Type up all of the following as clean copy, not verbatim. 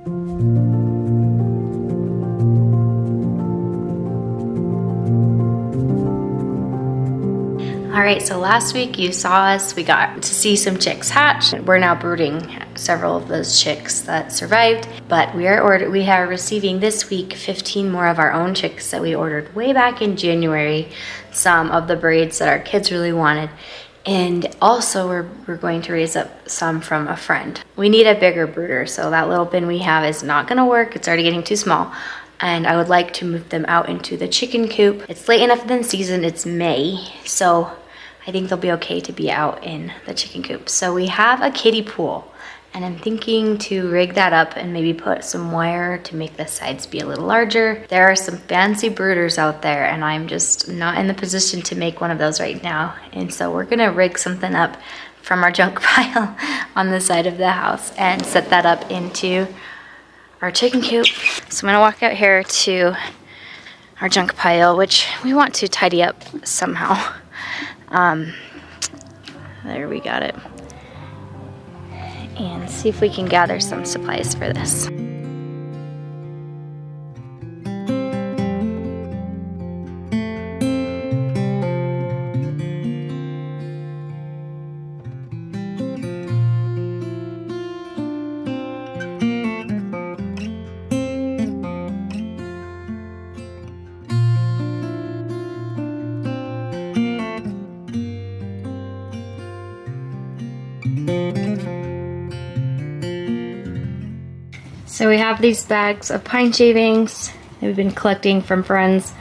Alright, so last week you saw us, we got to see some chicks hatch. We're now brooding several of those chicks that survived, but we are receiving this week 15 more of our own chicks that we ordered way back in January, some of the breeds that our kids really wanted. And also we're going to raise up some from a friend. We need a bigger brooder, so that little bin we have is not gonna work. It's already getting too small. And I would like to move them out into the chicken coop. It's late enough in the season, it's May, so I think they'll be okay to be out in the chicken coop. So we have a kiddie pool, and I'm thinking to rig that up and maybe put some wire to make the sides be a little larger. There are some fancy brooders out there, and I'm just not in the position to make one of those right now. And so we're gonna rig something up from our junk pile on the side of the house and set that up into our chicken coop. So I'm gonna walk out here to our junk pile, which we want to tidy up somehow. There, we got it. And see if we can gather some supplies for this. So we have these bags of pine shavings that we've been collecting from friends,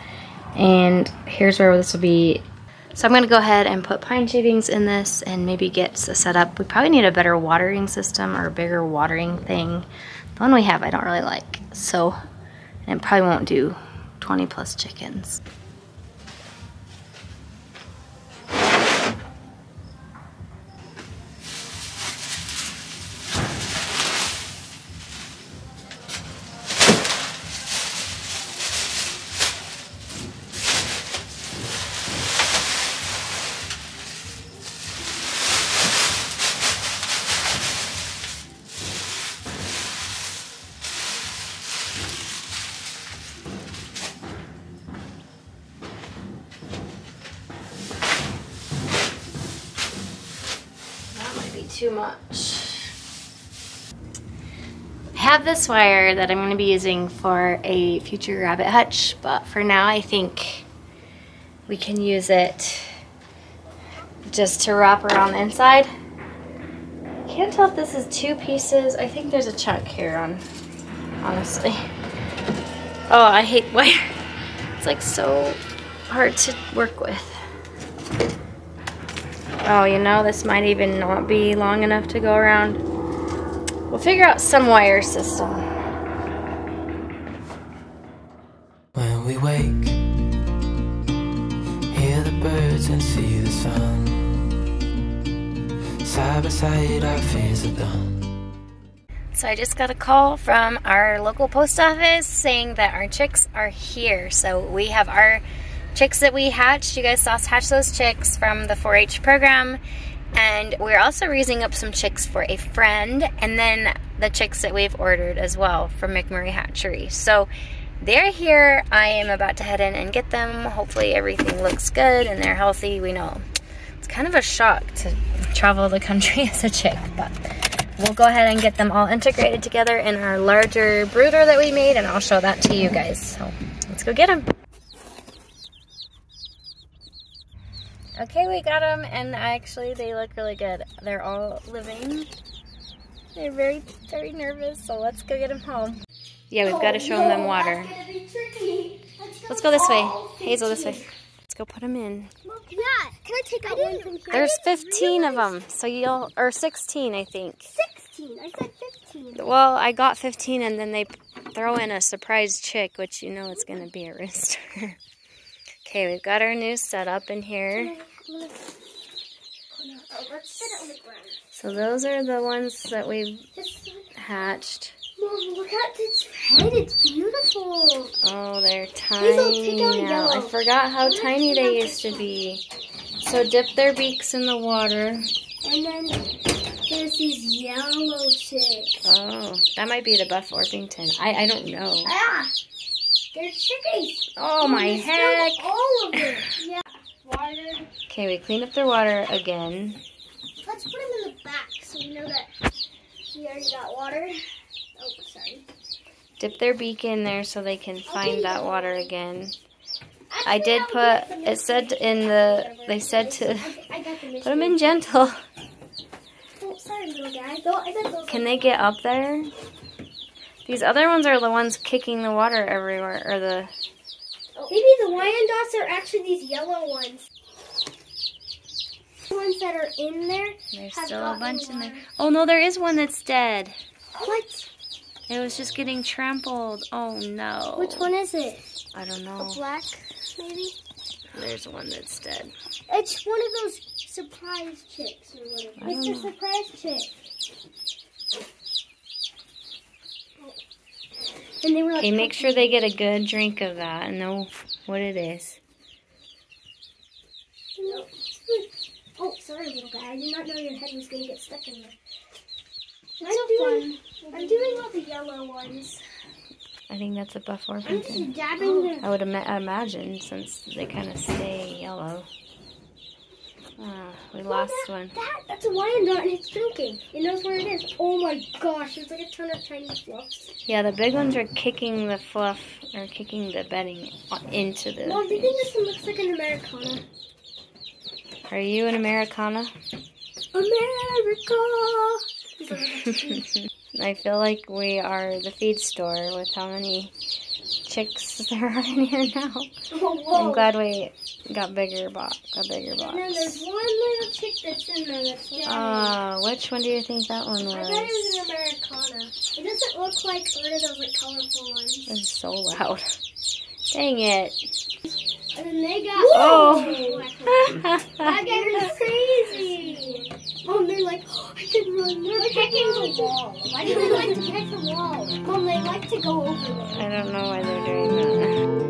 and here's where this will be. So I'm gonna go ahead and put pine shavings in this and maybe get set up. We probably need a better watering system or a bigger watering thing. The one we have I don't really like, so, and it probably won't do 20 plus chickens. Too much. I have this wire that I'm going to be using for a future rabbit hutch, but for now I think we can use it just to wrap around the inside. I can't tell if this is 2 pieces. I think there's a chunk here on, honestly. Oh, I hate wire. It's like so hard to work with. Oh, you know, this might even not be long enough to go around. We'll figure out some wire system. When we wake, hear the birds and see the sun. Side by side, our fears are done. So I just got a call from our local post office saying that our chicks are here. So we have our chicks that we hatched. You guys saw us hatch those chicks from the 4-H program, and we're also raising up some chicks for a friend, and then the chicks that we've ordered as well from McMurray Hatchery. So they're here. I am about to head in and get them. Hopefully everything looks good and they're healthy. We know it's kind of a shock to travel the country as a chick, but we'll go ahead and get them all integrated together in our larger brooder that we made, and I'll show that to you guys. So let's go get them. Okay, we got them, and actually they look really good. They're all living. They're very, very nervous, so let's go get them home. Yeah, we've got to show them water. Let's go this way. Hazel, this way. Let's go put them in. Yeah, can I take out one from here? There's 15 of them, so you'll, or 16, I think. 16, I said 15. Well, I got 15, and then they throw in a surprise chick, which you know it's going to be a rooster. Okay, we've got our new setup in here. So those are the ones that we've hatched. Mom, look at its head. It's beautiful. Oh, they're tiny now. I forgot how tiny they used to be. So dip their beaks in the water. And then There's these yellow chicks. Oh, that might be the Buff Orpington. I don't know. Ah! They're chickies. Oh my heck. All of them. Yeah. Water. Okay, we cleaned up their water again. Let's put them in the back so we know that we already got water. Oh, sorry. Dip their beak in there so they can find that water again. Actually, I did put, it said in the, they said to put them in gentle. Oh, sorry, little guy. Go, Can they get up there? These other ones are the ones kicking the water everywhere, or the... Maybe the Wyandottes are actually these yellow ones. The ones that are in there. There's still a bunch in there. Oh no, there is one that's dead. What? It was just getting trampled. Oh no. Which one is it? I don't know. A black, maybe? There's one that's dead. It's one of those surprise chicks or whatever. It's a surprise chick. And they were like, Okay, make sure they get a good drink of that and know what it is. No. Oh, sorry, little guy. I did not know your head was going to get stuck in there. I'm doing all the yellow ones. I think that's a Buff I'm Orpington. just dabbing them. I would imagine, since they kind of stay yellow. We lost one. That's a Wyandotte and it's drinking. It knows where it is. Oh my gosh, there's like a ton of tiny fluffs. Yeah, the big ones are kicking the fluff, or kicking the bedding into the... Mom, do you think this one looks like an Americana? Are you an Americana? America! I feel like we are the feed store with how many chicks there are in here now. Oh, I'm glad we got bigger box. And then there's one little chick that's in there that's down. Which one do you think that one was? I thought it was an Americana. It doesn't look like one of those like colorful ones. This is so loud. Dang it. And then they got that guy was crazy. Mom, they're like, oh, I can run. They're kicking the wall. Why do they like to kick the wall? Mom, they like to go over there. I don't know why they're doing that.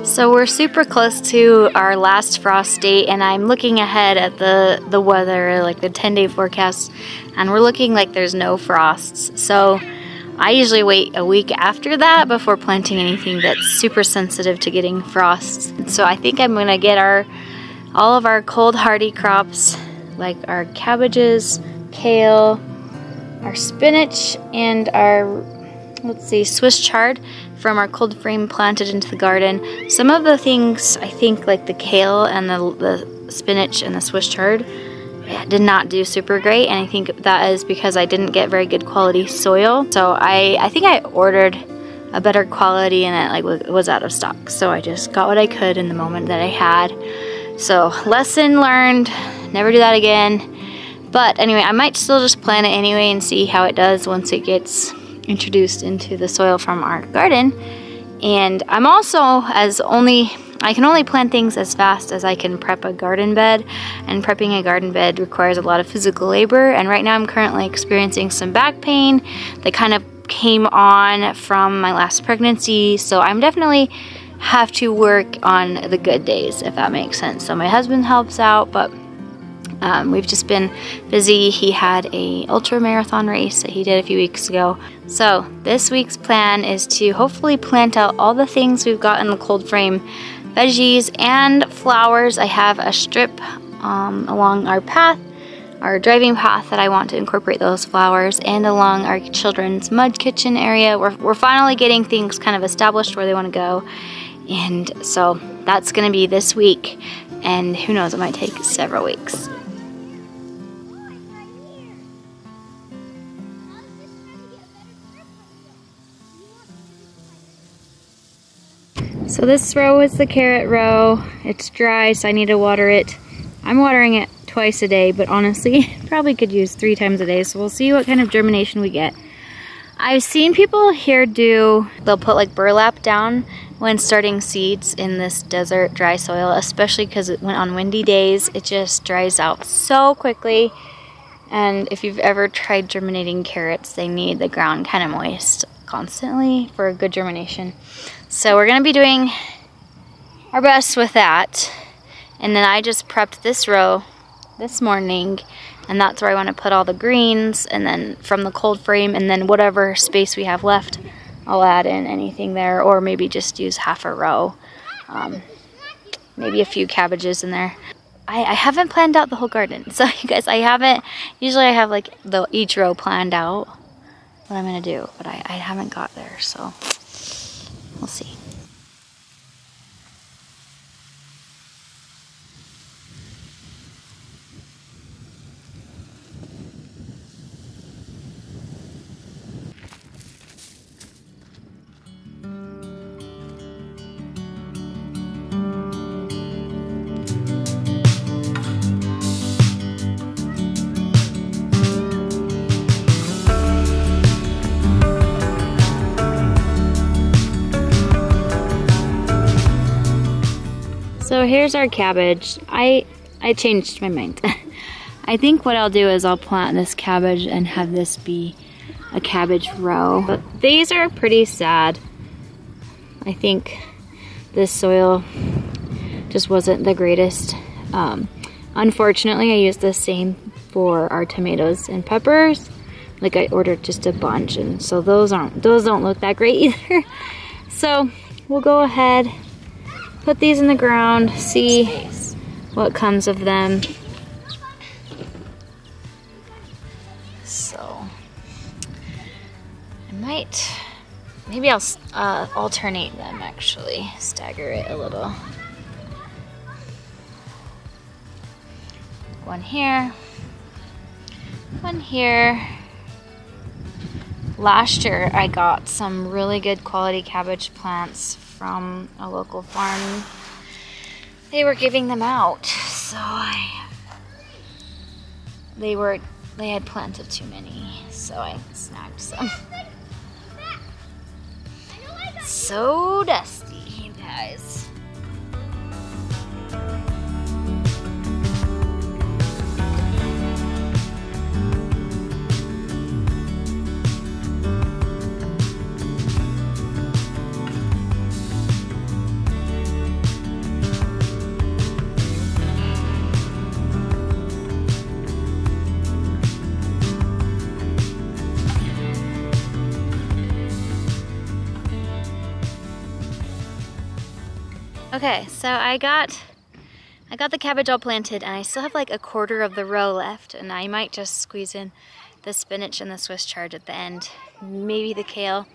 So we're super close to our last frost date, and I'm looking ahead at the weather, like the 10-day forecast, and we're looking like there's no frosts. So I usually wait a week after that before planting anything that's super sensitive to getting frosts. So I think I'm gonna get all of our cold hardy crops, like our cabbages, kale, our spinach, and our, let's see, Swiss chard from our cold frame planted into the garden. Some of the things, I think, like the kale and the spinach and the Swiss chard, did not do super great, and I think that is because I didn't get very good quality soil. So I think I ordered a better quality, and it was out of stock. So I just got what I could in the moment that I had. So lesson learned, never do that again. But anyway, I might still just plant it anyway and see how it does once it gets introduced into the soil from our garden. And I'm also, I can only plant things as fast as I can prep a garden bed, and prepping a garden bed requires a lot of physical labor, and right now I'm currently experiencing some back pain that kind of came on from my last pregnancy, so I'm definitely have to work on the good days, if that makes sense. So my husband helps out, but we've just been busy. He had a ultra marathon race that he did a few weeks ago. So this week's plan is to hopefully plant out all the things we've got in the cold frame, veggies and flowers. I have a strip along our path, our driving path, that I want to incorporate those flowers, and along our children's mud kitchen area. We're finally getting things kind of established where they want to go, and so that's going to be this week, and who knows, it might take several weeks. So this row is the carrot row. It's dry, so I need to water it. I'm watering it twice a day, but honestly, probably could use 3 times a day, so we'll see what kind of germination we get. I've seen people here they'll put like burlap down when starting seeds in this desert dry soil, especially because on windy days, it just dries out so quickly. And if you've ever tried germinating carrots, they need the ground kind of moist constantly for a good germination. So we're gonna be doing our best with that. And then I just prepped this row this morning, and that's where I want to put all the greens, and then from the cold frame, and then whatever space we have left, I'll add in anything there, or maybe just use half a row. Maybe a few cabbages in there. I haven't planned out the whole garden, so you guys, usually I have like each row planned out what I'm gonna do, but I haven't got there, so we'll see. So here's our cabbage. I changed my mind. I think what I'll do is I'll plant this cabbage and have this be a cabbage row. But these are pretty sad. I think this soil just wasn't the greatest. Unfortunately, I used the same for our tomatoes and peppers. Like I ordered just a bunch, and so those don't look that great either. So we'll go ahead, put these in the ground, see what comes of them. So maybe I'll alternate them actually, stagger it a little. One here, one here. Last year I got some really good quality cabbage plants from a local farm. They were giving them out, so they had planted too many, so I snagged some. So dusty, you guys. Okay, so I got the cabbage all planted, and I still have like a quarter of the row left, and I might just squeeze in the spinach and the Swiss chard at the end, maybe the kale,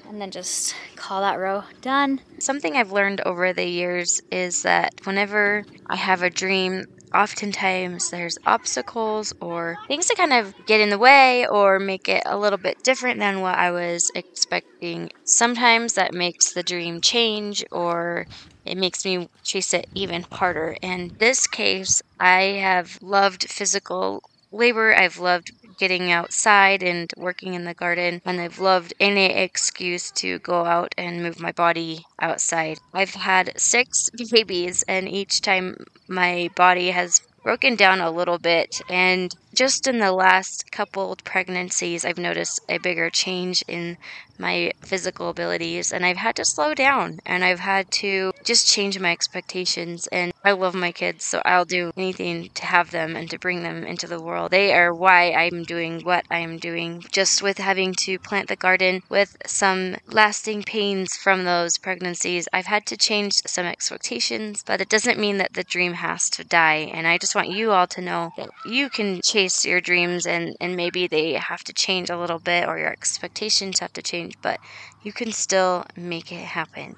and then just call that row done. Something I've learned over the years is that whenever I have a dream, oftentimes there's obstacles or things that kind of get in the way or make it a little bit different than what I was expecting. Sometimes that makes the dream change, or it makes me chase it even harder. In this case, I have loved physical labor. I've loved getting outside and working in the garden, and I've loved any excuse to go out and move my body outside. I've had 6 babies, and each time my body has broken down a little bit, and just in the last couple pregnancies I've noticed a bigger change in my physical abilities, and I've had to slow down, and I've had to just change my expectations. And I love my kids, so I'll do anything to have them and to bring them into the world. They are why I'm doing what I'm doing. Just with having to plant the garden with some lasting pains from those pregnancies, I've had to change some expectations, but it doesn't mean that the dream has to die. And I just want you all to know that you can chase your dreams, and maybe they have to change a little bit, or your expectations have to change, but you can still make it happen.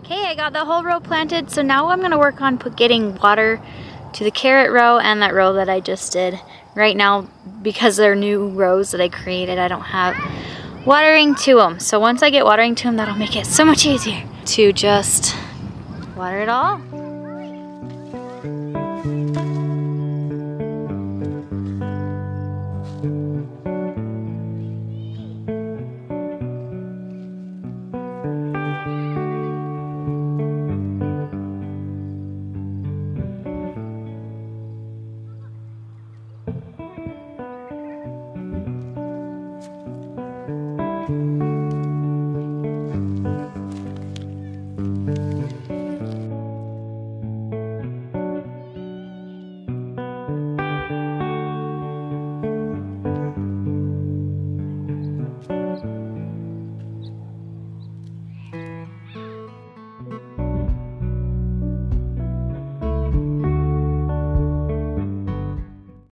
Okay, I got the whole row planted, so now I'm going to work on getting water to the carrot row and that row that I just did. Right now, because they're new rows that I created, I don't have watering to them. So once I get watering to them, that'll make it so much easier to just water it all.